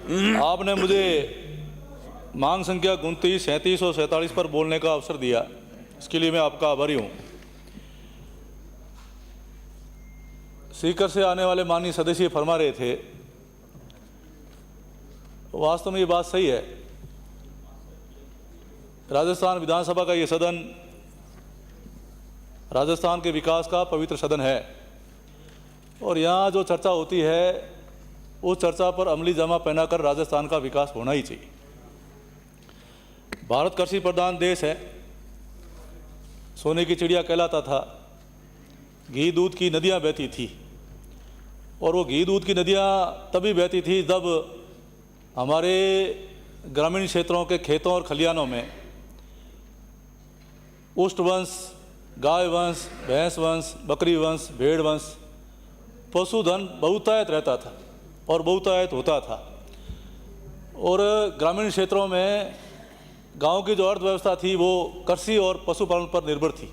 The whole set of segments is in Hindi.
आपने मुझे मांग संख्या 29, 37 और 47 पर बोलने का अवसर दिया, इसके लिए मैं आपका आभारी हूँ। सीकर से आने वाले माननीय सदस्य फरमा रहे थे, वास्तव में ये बात सही है। राजस्थान विधानसभा का ये सदन राजस्थान के विकास का पवित्र सदन है और यहाँ जो चर्चा होती है उस चर्चा पर अमली जमा पहनाकर राजस्थान का विकास होना ही चाहिए। भारत कृषि प्रधान देश है, सोने की चिड़िया कहलाता था, घी दूध की नदियाँ बहती थी और वो घी दूध की नदियाँ तभी बहती थी जब हमारे ग्रामीण क्षेत्रों के खेतों और खलिहानों में उष्ट वंश, गाय वंश, भैंस वंश, बकरी वंश, भेड़ वंश, पशुधन बहुतायत रहता था और बहुतायत होता था। और ग्रामीण क्षेत्रों में गांव की जो अर्थव्यवस्था थी वो कृषि और पशुपालन पर निर्भर थी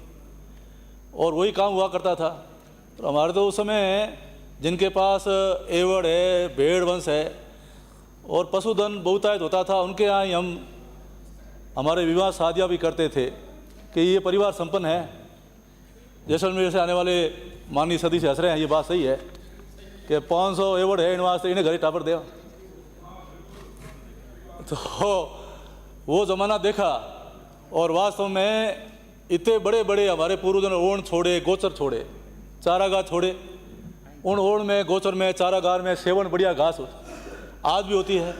और वही काम हुआ करता था। तो हमारे तो उस समय जिनके पास एवड़ है, भेड़ वंश है और पशुधन बहुतायत होता था, उनके यहाँ ही हम हमारे विवाह शादियाँ भी करते थे कि ये परिवार संपन्न है। जैसलमेर से आने वाले माननीय सदस्य हंस रहे हैं, ये बात सही है कि 500 एवड़ है इन वास्ते इन्हें घरे टापर दे। तो वो ज़माना देखा और वास्तव में इतने बड़े बड़े हमारे पूर्वजों ने ओण छोड़े, गोचर छोड़े, चारागाह छोड़े। उन ओण में, गोचर में, चारागाह में सेवन बढ़िया घास आज भी होती है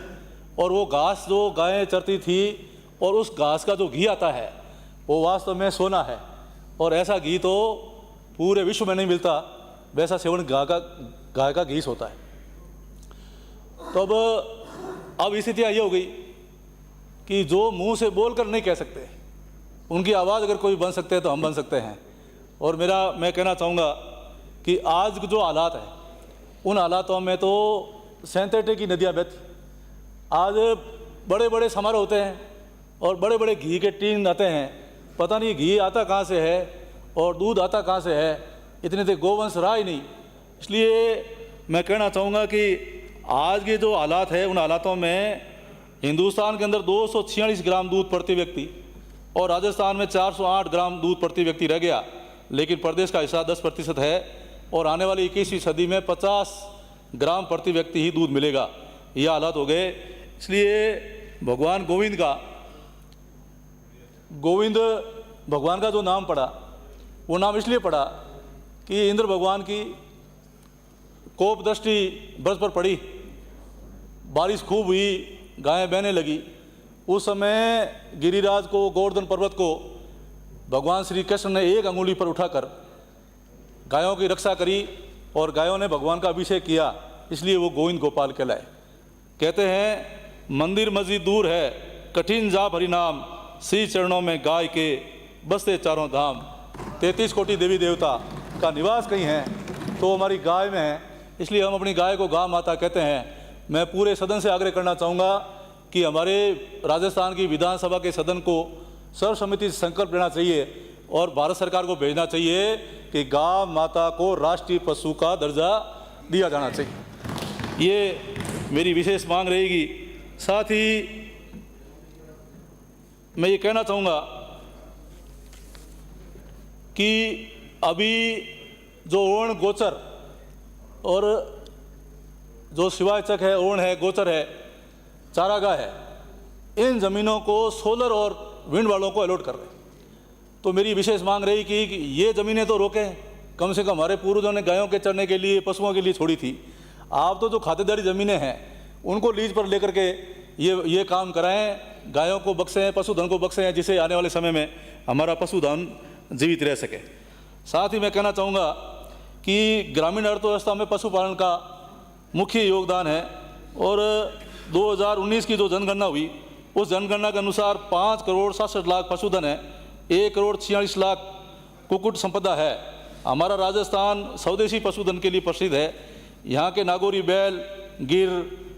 और वो घास जो गायें चरती थी और उस घास का जो घी आता है वो वास्तव में सोना है और ऐसा घी तो पूरे विश्व में नहीं मिलता, वैसा सेवन गाय का घी होता है। तो अब स्थितियाँ ये हो गई कि जो मुंह से बोलकर नहीं कह सकते, उनकी आवाज़ अगर कोई बन सकते हैं तो हम बन सकते हैं। और मैं कहना चाहूँगा कि आज जो हालात है उन हालातों में तो सिंथेटिक की नदियाँ बहती। आज बड़े बड़े समारोह होते हैं और बड़े बड़े घी के टीन आते हैं, पता नहीं घी आता कहाँ से है और दूध आता कहाँ से है, इतने तो गोवंश रहा ही नहीं। इसलिए मैं कहना चाहूँगा कि आज के जो हालात है उन हालातों में हिंदुस्तान के अंदर 246 ग्राम दूध प्रति व्यक्ति और राजस्थान में 408 ग्राम दूध प्रति व्यक्ति रह गया, लेकिन प्रदेश का हिस्सा 10% है और आने वाली 21वीं सदी में 50 ग्राम प्रति व्यक्ति ही दूध मिलेगा। ये हालात हो गए। इसलिए भगवान गोविंद भगवान का जो नाम पड़ा वो नाम इसलिए पड़ा कि इंद्र भगवान की कोप दृष्टि ब्रज पर पड़ी, बारिश खूब हुई, गायें बहने लगी। उस समय गिरिराज को, गोवर्धन पर्वत को भगवान श्री कृष्ण ने एक अंगुली पर उठाकर गायों की रक्षा करी और गायों ने भगवान का अभिषेक किया, इसलिए वो गोविंद गोपाल कहलाए। कहते हैं मंदिर मस्जिद दूर है, कठिन जाप हरि नाम, श्री चरणों में गाय के बसते चारों धाम। 33 कोटि देवी देवता का निवास कहीं है तो हमारी गाय में है, इसलिए हम अपनी गाय को गाय माता कहते हैं। मैं पूरे सदन से आग्रह करना चाहूँगा कि हमारे राजस्थान की विधानसभा के सदन को सर्वसम्मति से संकल्प लेना चाहिए और भारत सरकार को भेजना चाहिए कि गाय माता को राष्ट्रीय पशु का दर्जा दिया जाना चाहिए। ये मेरी विशेष मांग रहेगी। साथ ही मैं ये कहना चाहूँगा कि अभी जो ओण, गोचर और जो शिवाचक है, ओण है, गोचर है, चारागाह है, इन ज़मीनों को सोलर और विंड वालों को अलॉट कर रहे हैं। तो मेरी विशेष मांग रही कि ये ज़मीनें तो रोकें, कम से कम हमारे पूर्वजों ने गायों के चरने के लिए, पशुओं के लिए छोड़ी थी। आप तो जो खातेदारी ज़मीनें हैं उनको लीज पर लेकर के ये काम कराएं, गायों को बख्शें, पशुधन को बख्शें, जिससे आने वाले समय में हमारा पशुधन जीवित रह सके। साथ ही मैं कहना चाहूँगा कि ग्रामीण अर्थव्यवस्था में पशुपालन का मुख्य योगदान है और 2019 की जो जनगणना हुई उस जनगणना के अनुसार 5 करोड़ 67 लाख पशुधन है, 1 करोड़ 46 लाख कुक्कुट संपदा है। हमारा राजस्थान स्वदेशी पशुधन के लिए प्रसिद्ध है। यहाँ के नागौरी बैल, गिर,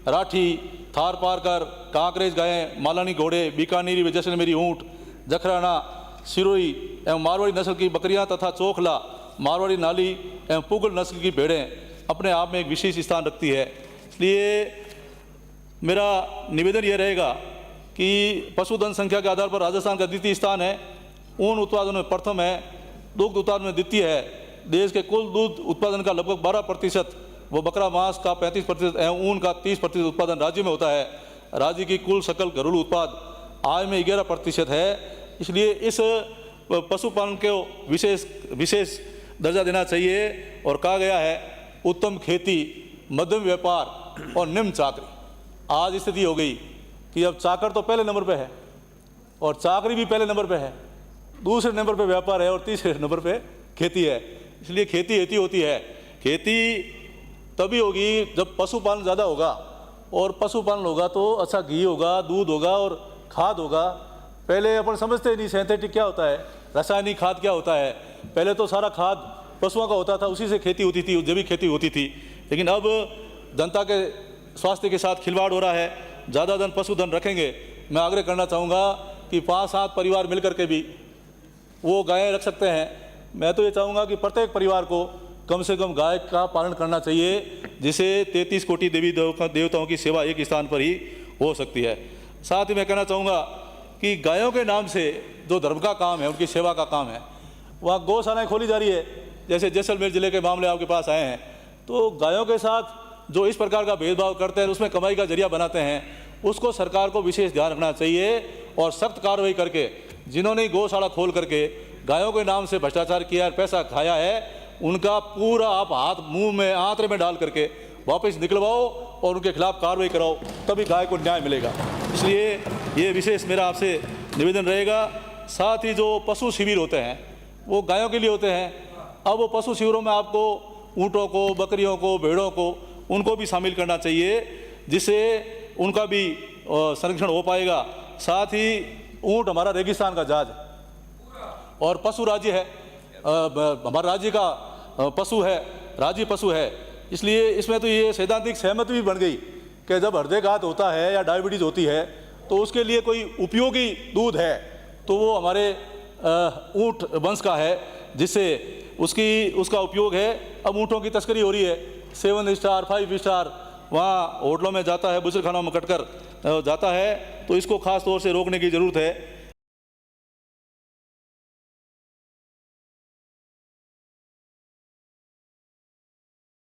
राठी, थार पारकर, कांकरेज गायें, मालानी घोड़े, बीकानेरी जैसलमेरी ऊँट, जखराना, सिरोही एवं मारवाड़ी नस्ल की बकरियाँ तथा चोखला, मारवाड़ी नाली एवं पुगल नस्ल की भेड़ें अपने आप में एक विशेष स्थान रखती है। इसलिए मेरा निवेदन यह रहेगा कि पशुधन संख्या के आधार पर राजस्थान का द्वितीय स्थान है, ऊन उत्पादन में प्रथम है, दुग्ध उत्पादन में द्वितीय है। देश के कुल दूध उत्पादन का लगभग 12% व बकरा मांस का 35% एवं ऊन का 30% उत्पादन राज्य में होता है। राज्य की कुल सकल घरेलू उत्पाद आय में 11% है। इसलिए इस पशुपालन को विशेष दर्जा देना चाहिए। और कहा गया है उत्तम खेती, मध्यम व्यापार और निम्न चाकरी। आज स्थिति हो गई कि अब चाकर तो पहले नंबर पे है और चाकरी भी पहले नंबर पे है, दूसरे नंबर पे व्यापार है और तीसरे नंबर पे खेती है। इसलिए खेती ऐसी होती है, खेती तभी होगी जब पशुपालन ज़्यादा होगा, और पशुपालन होगा तो अच्छा घी होगा, दूध होगा और खाद होगा। पहले अपन समझते ही नहीं सिंथेटिक क्या होता है, रासायनिक खाद क्या होता है। पहले तो सारा खाद पशुओं का होता था, उसी से खेती होती थी, जैविक खेती होती थी। लेकिन अब जनता के स्वास्थ्य के साथ खिलवाड़ हो रहा है। ज़्यादा धन पशुधन रखेंगे, मैं आग्रह करना चाहूँगा कि 5-7 परिवार मिल करके भी वो गायें रख सकते हैं। मैं तो ये चाहूँगा कि प्रत्येक परिवार को कम से कम गाय का पालन करना चाहिए, जिसे 33 कोटि देवी देवताओं की सेवा एक स्थान पर ही हो सकती है। साथ ही मैं कहना चाहूँगा कि गायों के नाम से जो धर्म का काम है, उनकी सेवा का काम है, वहाँ गौशालाएँ खोली जा रही है। जैसे जैसलमेर ज़िले के मामले आपके पास आए हैं, तो गायों के साथ जो इस प्रकार का भेदभाव करते हैं, उसमें कमाई का जरिया बनाते हैं, उसको सरकार को विशेष ध्यान रखना चाहिए और सख्त कार्रवाई करके जिन्होंने गौशाला खोल करके गायों के नाम से भ्रष्टाचार किया और पैसा खाया है, उनका पूरा आप हाथ मुंह में आंतरे में डाल करके वापस निकलवाओ और उनके खिलाफ कार्रवाई कराओ, तभी गाय को न्याय मिलेगा। इसलिए ये विशेष मेरा आपसे निवेदन रहेगा। साथ ही जो पशु शिविर होते हैं वो गायों के लिए होते हैं। अब वो पशु शिविरों में आपको ऊँटों को, बकरियों को, भेड़ों को, उनको भी शामिल करना चाहिए, जिससे उनका भी संरक्षण हो पाएगा। साथ ही ऊँट हमारा रेगिस्तान का जाज और पशु राज्य है, हमारा राज्य का पशु है, राज्य पशु है। इसलिए इसमें तो ये सैद्धांतिक सहमति भी बन गई कि जब हृदयघात होता है या डायबिटीज़ होती है तो उसके लिए कोई उपयोगी दूध है तो वो हमारे ऊँट वंश का है, जिससे उसका उपयोग है। अब ऊँटों की तस्करी हो रही है, 7 स्टार 5 स्टार वहाँ होटलों में जाता है, बुजुर्गखानों में कटकर जाता है, तो इसको खास तौर से रोकने की ज़रूरत है।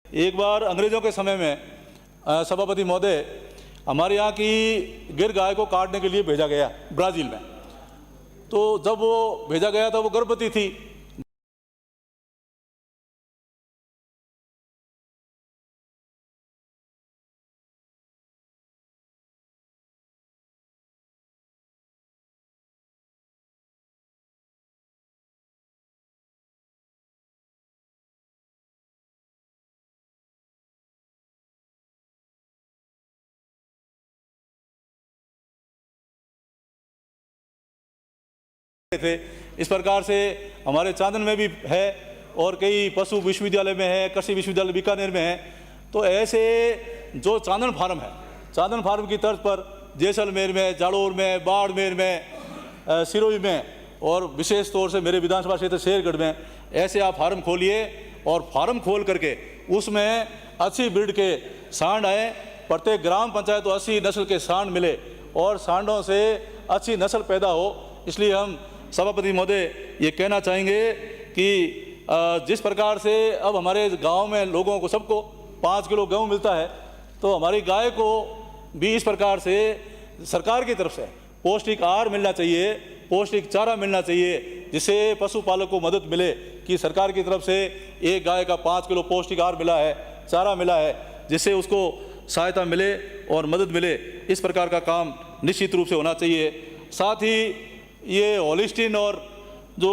एक बार अंग्रेज़ों के समय में सभापति महोदय, हमारे यहाँ की गिर गाय को काटने के लिए भेजा गया ब्राज़ील में। तो जब वो भेजा गया था वो गर्भवती थी। थे इस प्रकार से हमारे चांदन में भी है और कई पशु विश्वविद्यालय में है, कृषि विश्वविद्यालय बीकानेर में है। तो ऐसे जो चांदन फार्म है, चांदन फार्म की तर्ज पर जैसलमेर में, जालोर में, बाड़मेर में, सिरोही में और विशेष तौर से मेरे विधानसभा क्षेत्र शेरगढ़ में ऐसे आप फार्म खोलिए और फार्म खोल करके उसमें अच्छी ब्रीड के सांड आए। प्रत्येक ग्राम पंचायत को 80 नस्ल के सांड मिले और सांडों से अच्छी नस्ल पैदा हो। इसलिए हम सभापति महोदय ये कहना चाहेंगे कि जिस प्रकार से अब हमारे गांव में लोगों को सबको 5 किलो गेहूँ मिलता है, तो हमारी गाय को भी इस प्रकार से सरकार की तरफ से पौष्टिक आहार मिलना चाहिए, पौष्टिक चारा मिलना चाहिए, जिससे पशुपालक को मदद मिले कि सरकार की तरफ से एक गाय का 5 किलो पौष्टिक आहार मिला है, चारा मिला है, जिससे उसको सहायता मिले और मदद मिले। इस प्रकार का काम निश्चित रूप से होना चाहिए। साथ ही ये होलिस्टीन और जो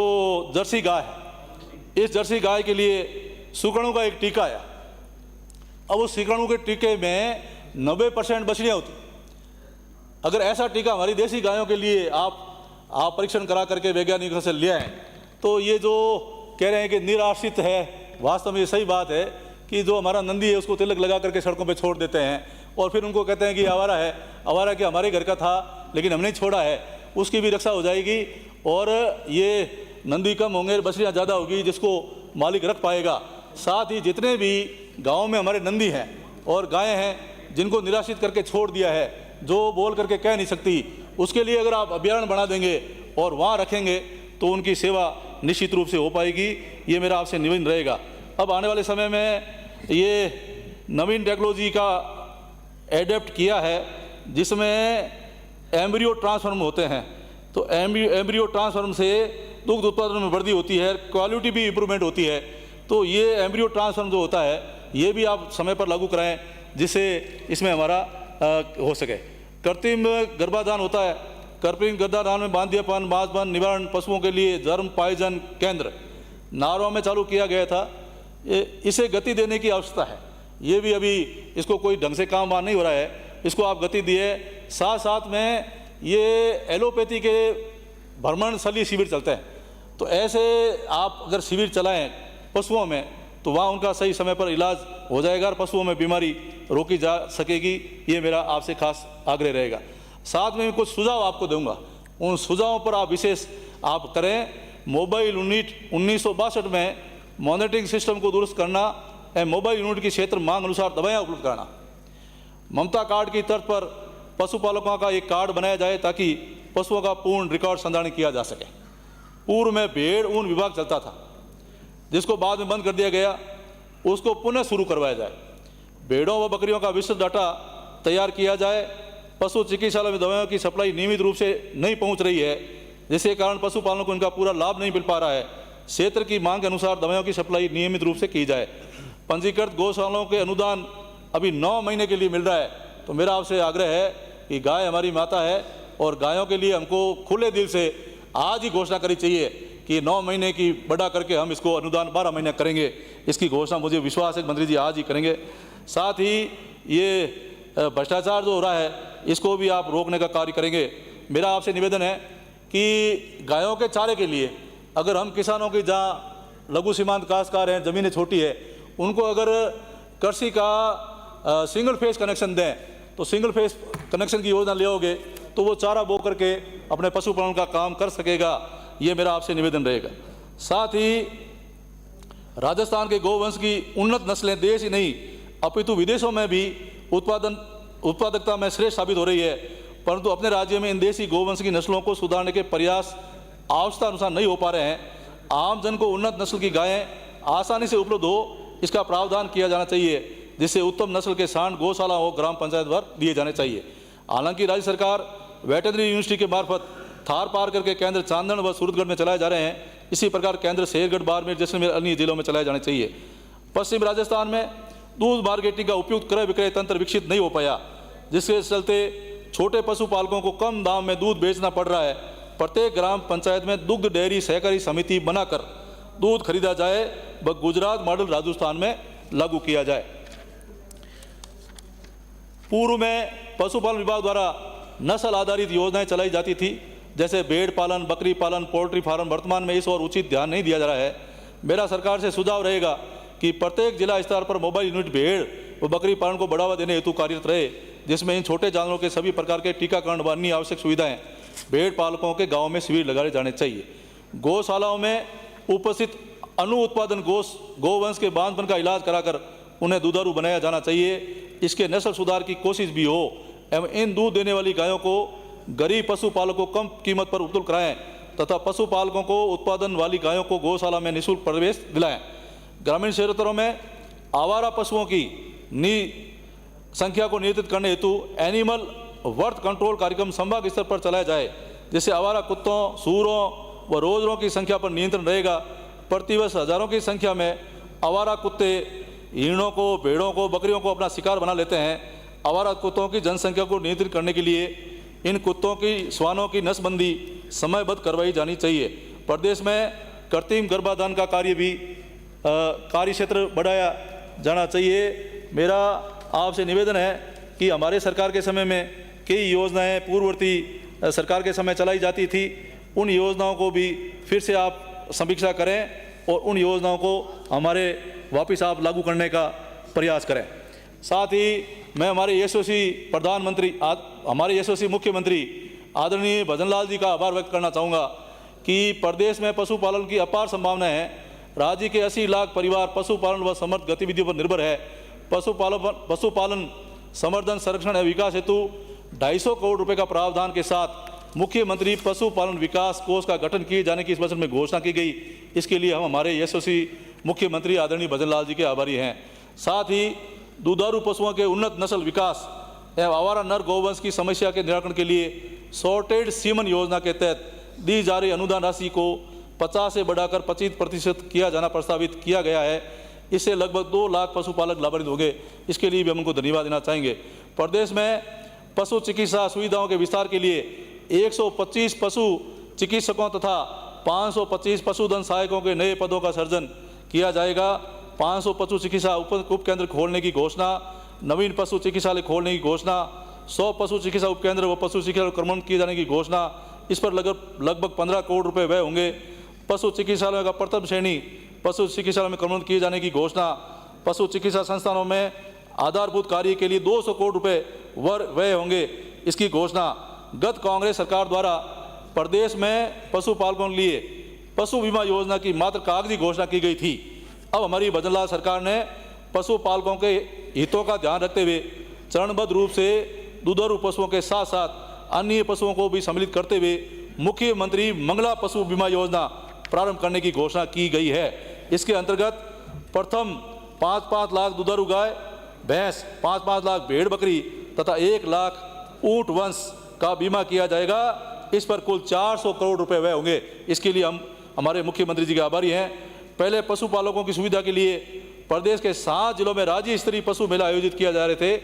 जर्सी गाय है, इस जर्सी गाय के लिए सुकड़ों का एक टीका है। अब उस सुकड़ों के टीके में 90% बछड़ियाँ होती। अगर ऐसा टीका हमारी देसी गायों के लिए आप परीक्षण करा करके वैज्ञानिकों से ले आएँ, तो ये जो कह रहे हैं कि निराश्रित है, वास्तव में ये सही बात है कि जो हमारा नंदी है उसको तिलक लगा करके सड़कों पे छोड़ देते हैं और फिर उनको कहते हैं कि आवारा है। आवारा कि हमारे घर का था लेकिन हमने छोड़ा है, उसकी भी रक्षा हो जाएगी और ये नंदी कम होंगे, बछड़ियाँ ज़्यादा होगी, जिसको मालिक रख पाएगा। साथ ही जितने भी गाँव में हमारे नंदी हैं और गायें हैं, जिनको निराशित करके छोड़ दिया है, जो बोल करके कह नहीं सकती, उसके लिए अगर आप अभ्यारण्य बना देंगे और वहाँ रखेंगे तो उनकी सेवा निश्चित रूप से हो पाएगी। ये मेरा आपसे निवेदन रहेगा। अब आने वाले समय में ये नवीन टेक्नोलॉजी का एडेप्ट किया है, जिसमें एम्ब्रियो ट्रांसफार्म होते हैं। तो एम्ब्रियो ट्रांसफार्म से दुग्ध उत्पादन में वृद्धि होती है, क्वालिटी भी इम्प्रूवमेंट होती है। तो ये एम्ब्रियो ट्रांसफार्म जो होता है, ये भी आप समय पर लागू कराएं, जिससे इसमें हमारा हो सके। कृत्रिम गर्भाधान होता है। कृत्रिम गर्भाधान में बांधियापन, बांझपन निवारण पशुओं के लिए जर्म पायजन केंद्र नारवा में चालू किया गया था। इसे गति देने की आवश्यकता है। ये भी अभी इसको कोई ढंग से काम वहाँ नहीं हो रहा है, इसको आप गति दिए। साथ साथ में ये एलोपैथी के भ्रमणस्थलीय शिविर चलते हैं। तो ऐसे आप अगर शिविर चलाएं पशुओं में, तो वहाँ उनका सही समय पर इलाज हो जाएगा और पशुओं में बीमारी रोकी जा सकेगी। ये मेरा आपसे खास आग्रह रहेगा। साथ में कुछ सुझाव आपको दूंगा, उन सुझावों पर आप विशेष आप करें। मोबाइल यूनिट 1962 में मॉनिटरिंग सिस्टम को दुरुस्त करना एवं मोबाइल यूनिट की क्षेत्र मांग अनुसार दवाएँ उपलब्ध कराना। ममता कार्ड की तर्ज पर पशुपालकों का एक कार्ड बनाया जाए ताकि पशुओं का पूर्ण रिकॉर्ड संधारण किया जा सके। पूर्व में भेड़ ऊन विभाग चलता था, जिसको बाद में बंद कर दिया गया, उसको पुनः शुरू करवाया जाए। भेड़ों व बकरियों का विस्तृत डाटा तैयार किया जाए। पशु चिकित्सालय में दवाओं की सप्लाई नियमित रूप से नहीं पहुंच रही है, जिसके कारण पशुपालकों को इनका पूरा लाभ नहीं मिल पा रहा है। क्षेत्र की मांग के अनुसार दवाओं की सप्लाई नियमित रूप से की जाए। पंजीकृत गौशालाओं के अनुदान अभी 9 महीने के लिए मिल रहा है। तो मेरा आपसे आग्रह है कि गाय हमारी माता है और गायों के लिए हमको खुले दिल से आज ही घोषणा करनी चाहिए कि 9 महीने की बढ़ा करके हम इसको अनुदान 12 महीने करेंगे। इसकी घोषणा मुझे विश्वास है मंत्री जी आज ही करेंगे। साथ ही ये भ्रष्टाचार जो हो रहा है, इसको भी आप रोकने का कार्य करेंगे। मेरा आपसे निवेदन है कि गायों के चारे के लिए अगर हम किसानों की जहाँ लघु सीमांत काश्तकार हैं, ज़मीनें छोटी है, उनको अगर कृषि का सिंगल फेस कनेक्शन दें, तो सिंगल फेस कनेक्शन की योजना ले आओगे तो वो चारा बो करके अपने पशुपालन का काम कर सकेगा। ये मेरा आपसे निवेदन रहेगा। साथ ही राजस्थान के गौवंश की उन्नत नस्लें देश ही नहीं अपितु विदेशों में भी उत्पादकता में श्रेष्ठ साबित हो रही है, परंतु अपने राज्य में इन देशी गौवंश की नस्लों को सुधारने के प्रयास आवश्यकता अनुसार नहीं हो पा रहे हैं। आम जन को उन्नत नस्ल की गायें आसानी से उपलब्ध हो, इसका प्रावधान किया जाना चाहिए, जिससे उत्तम नस्ल के सांड गौशाला हो ग्राम पंचायत द्वारा दिए जाने चाहिए। हालांकि राज्य सरकार वेटरनरी यूनिवर्सिटी के मार्फत थार पार करके केंद्र चांदन व सूरतगढ़ में चलाए जा रहे हैं। इसी प्रकार केंद्र शेरगढ़, बाड़मेर, जैसलमेर, अन्य जिलों में चलाए जाने चाहिए। पश्चिम राजस्थान में दूध मार्केटिंग का उपयुक्त क्रय विक्रय तंत्र विकसित नहीं हो पाया, जिसके चलते छोटे पशुपालकों को कम दाम में दूध बेचना पड़ रहा है। प्रत्येक ग्राम पंचायत में दुग्ध डेयरी सहकारी समिति बनाकर दूध खरीदा जाए व गुजरात मॉडल राजस्थान में लागू किया जाए। पूर्व में पशुपालन विभाग द्वारा नस्ल आधारित योजनाएं चलाई जाती थी, जैसे भेड़ पालन, बकरी पालन, पोल्ट्री फार्म। वर्तमान में इस और उचित ध्यान नहीं दिया जा रहा है। मेरा सरकार से सुझाव रहेगा कि प्रत्येक जिला स्तर पर मोबाइल यूनिट भेड़ व बकरी पालन को बढ़ावा देने हेतु कार्यरत रहे, जिसमें इन छोटे जानवरों के सभी प्रकार के टीकाकरण व अन्य आवश्यक सुविधाएं भेड़ पालकों के गाँव में शिविर लगाए जाने चाहिए। गौशालाओं में उपस्थित अनु उत्पादन गौवंश के बांझपन का इलाज कराकर उन्हें दुधारू बनाया जाना चाहिए। इसके नस्ल सुधार की कोशिश भी हो एवं इन दूध देने वाली गायों को गरीब पशुपालकों को कम कीमत पर उपलब्ध कराएं तथा पशुपालकों को उत्पादन वाली गायों को गौशाला में निःशुल्क प्रवेश दिलाएं। ग्रामीण क्षेत्रों में आवारा पशुओं की संख्या को नियंत्रित करने हेतु एनिमल बर्थ कंट्रोल कार्यक्रम संभाग स्तर पर चलाया जाए, जिससे आवारा कुत्तों, सूरों व रोजरों की संख्या पर नियंत्रण रहेगा। प्रतिवर्ष हजारों की संख्या में आवारा कुत्ते हिरणों को, भेड़ों को, बकरियों को अपना शिकार बना लेते हैं। आवारा कुत्तों की जनसंख्या को नियंत्रित करने के लिए इन कुत्तों की श्वानों की नसबंदी समयबद्ध करवाई जानी चाहिए। प्रदेश में कृत्रिम गर्भाधान का कार्य भी कार्य क्षेत्र बढ़ाया जाना चाहिए। मेरा आपसे निवेदन है कि हमारे सरकार के समय में कई योजनाएं पूर्ववर्ती सरकार के समय चलाई जाती थी, उन योजनाओं को भी फिर से आप समीक्षा करें और उन योजनाओं को हमारे वापस आप लागू करने का प्रयास करें। साथ ही मैं हमारे यशस्वी प्रधानमंत्री, हमारे यशस्वी मुख्यमंत्री आदरणीय भजनलाल जी का आभार व्यक्त करना चाहूँगा कि प्रदेश में पशुपालन की अपार संभावनाएं हैं। राज्य के 80 लाख परिवार पशुपालन व समर्थ गतिविधियों पर निर्भर है। पशुपालन संवर्धन, संरक्षण एवं विकास हेतु 250 करोड़ रुपए का प्रावधान के साथ मुख्यमंत्री पशुपालन विकास कोष का गठन किए जाने की इस बजट में घोषणा की गई। इसके लिए हम हमारे यशस्वी मुख्यमंत्री आदरणीय भजन लाल जी के आभारी हैं। साथ ही दुधारू पशुओं के उन्नत नस्ल विकास एवं आवारा नर गौवंश की समस्या के निराकरण के लिए सॉर्टेड सीमन योजना के तहत दी जा रही अनुदान राशि को 50 से बढ़ाकर 25% किया जाना प्रस्तावित किया गया है। इससे लगभग 2 लाख पशुपालक लाभान्वित होंगे। इसके लिए भी हम उनको धन्यवाद देना चाहेंगे। प्रदेश में पशु चिकित्सा सुविधाओं के विस्तार के लिए 125 पशु चिकित्सकों तथा 525 पशुधन सहायकों के नए पदों का सृजन किया जाएगा। 500 पशु चिकित्सा उप केंद्र खोलने की घोषणा, नवीन पशु चिकित्सालय खोलने की घोषणा, 100 पशु चिकित्सा उपकेंद्र व पशु चिकित्सा क्रमण किए जाने की घोषणा। इस पर लगभग 15 करोड़ रुपए व्यय होंगे। पशु चिकित्सालयों का प्रथम श्रेणी पशु चिकित्सालय में क्रमण किए जाने की घोषणा। पशु चिकित्सा संस्थानों में आधारभूत कार्य के लिए 200 करोड़ रुपए व्यय होंगे, इसकी घोषणा। गत कांग्रेस सरकार द्वारा प्रदेश में पशुपालकों के लिए पशु बीमा योजना की मात्र कागजी घोषणा की गई थी। अब हमारी भजन लाल सरकार ने पशुपालकों के हितों का ध्यान रखते हुए चरणबद्ध रूप से दुधारू पशुओं के साथ साथ अन्य पशुओं को भी सम्मिलित करते हुए मुख्यमंत्री मंगला पशु बीमा योजना प्रारंभ करने की घोषणा की गई है। इसके अंतर्गत प्रथम 5-5 लाख दुधारू गाय, भैंस, 5-5 लाख भेड़ बकरी तथा 1 लाख ऊंट वंश का बीमा किया जाएगा। इस पर कुल 400 करोड़ रुपए व्यय होंगे। इसके लिए हम हमारे मुख्यमंत्री जी के आभारी हैं। पहले पशुपालकों की सुविधा के लिए प्रदेश के 7 जिलों में राज्य स्तरीय पशु मेला आयोजित किया जा रहे थे,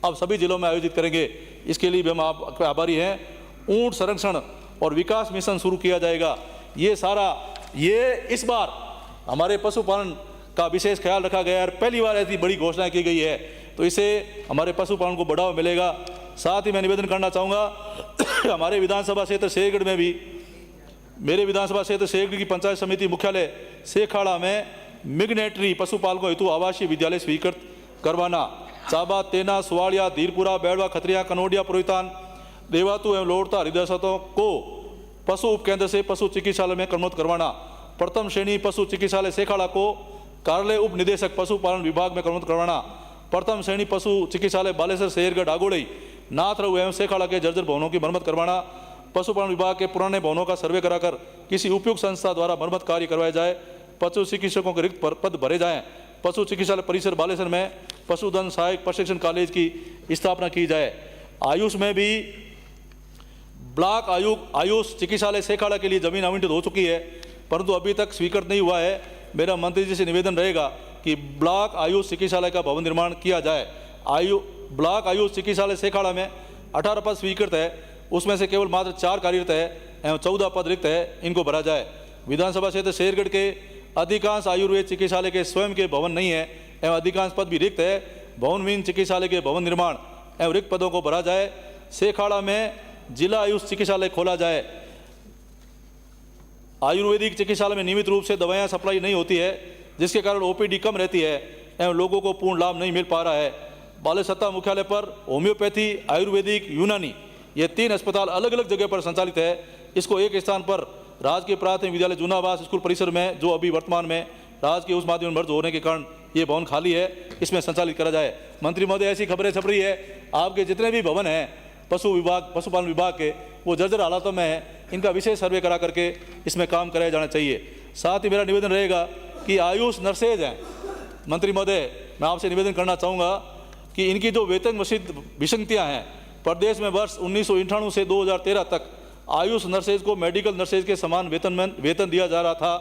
अब सभी जिलों में आयोजित करेंगे। इसके लिए भी हम आपके आभारी हैं। ऊंट संरक्षण और विकास मिशन शुरू किया जाएगा। ये इस बार हमारे पशुपालन का विशेष ख्याल रखा गया है। पहली बार ऐसी बड़ी घोषणा की गई है, तो इससे हमारे पशुपालन को बढ़ावा मिलेगा। साथ ही मैं निवेदन करना चाहूँगा, हमारे विधानसभा क्षेत्र शेरगढ़ में भी, मेरे विधानसभा क्षेत्र शेरगढ़ की पंचायत समिति मुख्यालय सेखाड़ा में मिगनेटरी पशुपालकों हेतु आवासीय विद्यालय स्वीकृत करवाना। चाबा, तेना, सुवाड़िया, धीरपुरा, बैड़वा, खतरिया, कनौडिया, पुरोहितान, देवातु एवं लोड़ता हृदयसतों को पशु उपकेंद्र से पशु चिकित्सालय में क्रमोन्नत करवाना। प्रथम श्रेणी पशु चिकित्सालय सेखाड़ा को कार्यालय उप निदेशक पशुपालन विभाग में क्रमोन्नत करवाना। प्रथम श्रेणी पशु चिकित्सालय बालेश्वर, शेरगढ़, आगोड़ई, नाथरऊ एवं सेखाड़ा के जर्जर भवनों की मरम्मत करवाना। पशुपालन विभाग के पुराने भवनों का सर्वे कराकर किसी उपयुक्त संस्था द्वारा मरम्मत कार्य करवाया जाए। पशु चिकित्सकों के रिक्त पद भरे जाएं। पशु चिकित्सालय परिसर बालेश्वर में पशुधन सहायक प्रशिक्षण कॉलेज की स्थापना की जाए। आयुष में भी ब्लॉक आयुष चिकित्सालय सेखाड़ा के लिए जमीन आवंटित हो चुकी है, परंतु अभी तक स्वीकृत नहीं हुआ है। मेरा मंत्री जी से निवेदन रहेगा कि ब्लॉक आयुष चिकित्सालय का भवन निर्माण किया जाए। ब्लॉक आयुष चिकित्सालय सेखाड़ा में 18 पद स्वीकृत है, उसमें से केवल मात्र 4 कार्यरत है एवं 14 पद रिक्त है, इनको भरा जाए। विधानसभा क्षेत्र शेरगढ़ के अधिकांश आयुर्वेद चिकित्सालय के स्वयं के भवन नहीं है एवं अधिकांश पद भी रिक्त है। भवनहीन चिकित्सालय के भवन निर्माण एवं रिक्त पदों को भरा जाए। सेखाड़ा में जिला आयुष चिकित्सालय खोला जाए। आयुर्वेदिक चिकित्सालय में नियमित रूप से दवाएं सप्लाई नहीं होती है, जिसके कारण ओपीडी कम रहती है एवं लोगों को पूर्ण लाभ नहीं मिल पा रहा है। बालेसत्ता मुख्यालय पर होम्योपैथी, आयुर्वेदिक, यूनानी ये 3 अस्पताल अलग अलग जगह पर संचालित है। इसको एक स्थान पर राजकीय प्राथमिक विद्यालय जूनावास स्कूल परिसर में, जो अभी वर्तमान में राजकीय उस माध्यम में मर्ज होने के कारण ये भवन खाली है, इसमें संचालित करा जाए। मंत्री महोदय, ऐसी खबरें छप रही है आपके जितने भी भवन हैं पशुपालन विभाग के, वो जर्जर हालातों में है, इनका विशेष सर्वे करा करके इसमें काम कराया जाना चाहिए। साथ ही मेरा निवेदन रहेगा कि आयुष नर्सेज हैं, मंत्री महोदय मैं आपसे निवेदन करना चाहूँगा कि इनकी जो वेतन विसंगतियाँ हैं, प्रदेश में वर्ष 1998 से 2013 तक आयुष नर्सेज को मेडिकल नर्सेज के समान वेतन दिया जा रहा था,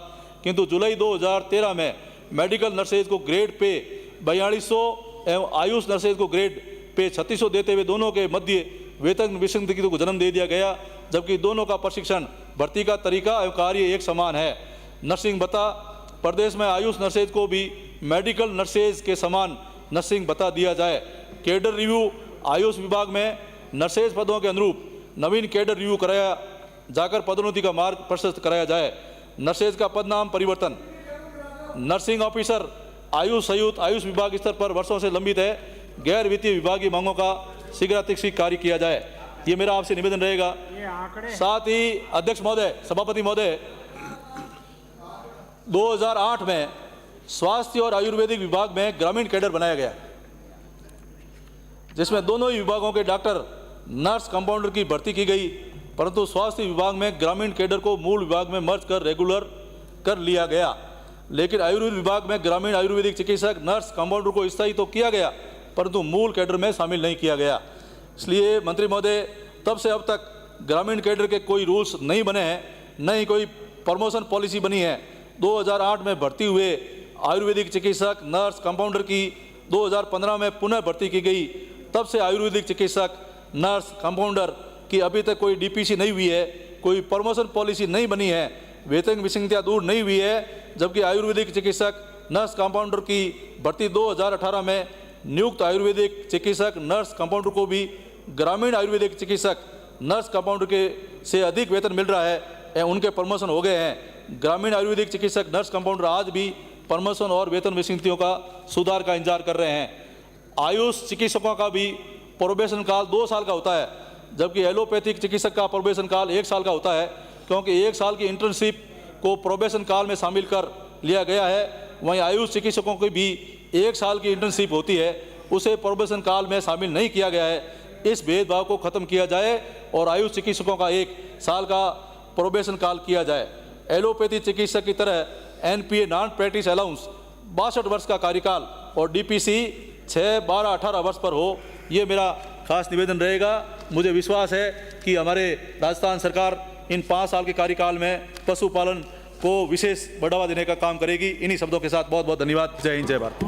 किंतु जुलाई 2013 में मेडिकल नर्सेज को ग्रेड पे 4200 एवं आयुष नर्सेज को ग्रेड पे 3600 देते हुए दोनों के मध्य वेतन विसंगति को जन्म दे दिया गया, जबकि दोनों का प्रशिक्षण, भर्ती का तरीका एवं कार्य एक समान है। नर्सिंग भत्ता, प्रदेश में आयुष नर्सेज को भी मेडिकल नर्सेज के समान नर्सिंग भत्ता दिया जाए। कैडर रिव्यू, आयुष विभाग में नर्सेज पदों के अनुरूप नवीन कैडर रिव्यू कराया जाकर पदोन्नति का मार्ग प्रशस्त कराया जाए। नर्सेज का पद नाम परिवर्तन, नर्सिंग ऑफिसर आयुष संयुक्त आयुष विभाग स्तर पर वर्षों से लंबित है। गैर वित्तीय विभागीय मांगों का शीघ्रातिशीघ्र कार्य किया जाए, ये मेरा आपसे निवेदन रहेगा। साथ ही अध्यक्ष महोदय, सभापति महोदय, 2008 में स्वास्थ्य और आयुर्वेदिक विभाग में ग्रामीण कैडर बनाया गया। जिसमें दोनों ही विभागों के डॉक्टर, नर्स, कंपाउंडर की भर्ती की गई, परंतु स्वास्थ्य विभाग में ग्रामीण कैडर को मूल विभाग में मर्ज कर रेगुलर कर लिया गया। लेकिन आयुर्वेद विभाग में ग्रामीण आयुर्वेदिक चिकित्सक, नर्स, कंपाउंडर को स्थायी तो किया गया, परंतु मूल कैडर में शामिल नहीं किया गया। इसलिए मंत्री महोदय, तब से अब तक ग्रामीण कैडर के कोई रूल्स नहीं बने हैं, न ही कोई प्रमोशन पॉलिसी बनी है। 2008 में भर्ती हुए आयुर्वेदिक चिकित्सक, नर्स, कंपाउंडर की 2015 में पुनः भर्ती की गई। तब से आयुर्वेदिक चिकित्सक, नर्स, कंपाउंडर की अभी तक कोई डीपीसी नहीं हुई है, कोई प्रमोशन पॉलिसी नहीं बनी है, वेतन विसंगतियाँ दूर नहीं हुई है। जबकि आयुर्वेदिक चिकित्सक, नर्स, कंपाउंडर की भर्ती 2018 में नियुक्त आयुर्वेदिक चिकित्सक, नर्स, कंपाउंडर को भी ग्रामीण आयुर्वेदिक चिकित्सक, नर्स, कंपाउंडर के से अधिक वेतन मिल रहा है, उनके प्रमोशन हो गए हैं। ग्रामीण आयुर्वेदिक चिकित्सक, नर्स, कंपाउंडर आज भी प्रमोशन और वेतन विसंगतियों का सुधार का इंतजार कर रहे हैं। आयुष चिकित्सकों का भी प्रोबेशन काल 2 साल का होता है, जबकि एलोपैथिक चिकित्सक का प्रोबेशन काल 1 साल का होता है, क्योंकि 1 साल की इंटर्नशिप को प्रोबेशन काल में शामिल कर लिया गया है। वहीं आयुष चिकित्सकों की भी 1 साल की इंटर्नशिप होती है, उसे प्रोबेशन काल में शामिल नहीं किया गया है। इस भेदभाव को खत्म किया जाए और आयुष चिकित्सकों का 1 साल का प्रोबेशन काल किया जाए। एलोपैथी चिकित्सक की तरह एनपीए, नॉन प्रैक्टिस अलाउंस 62 वर्ष का कार्यकाल और डीपीसी 6, 12, 18 वर्ष पर हो, ये मेरा खास निवेदन रहेगा। मुझे विश्वास है कि हमारे राजस्थान सरकार इन 5 साल के कार्यकाल में पशुपालन को विशेष बढ़ावा देने का काम करेगी। इन्हीं शब्दों के साथ बहुत बहुत धन्यवाद। जय हिंद, जय भारत।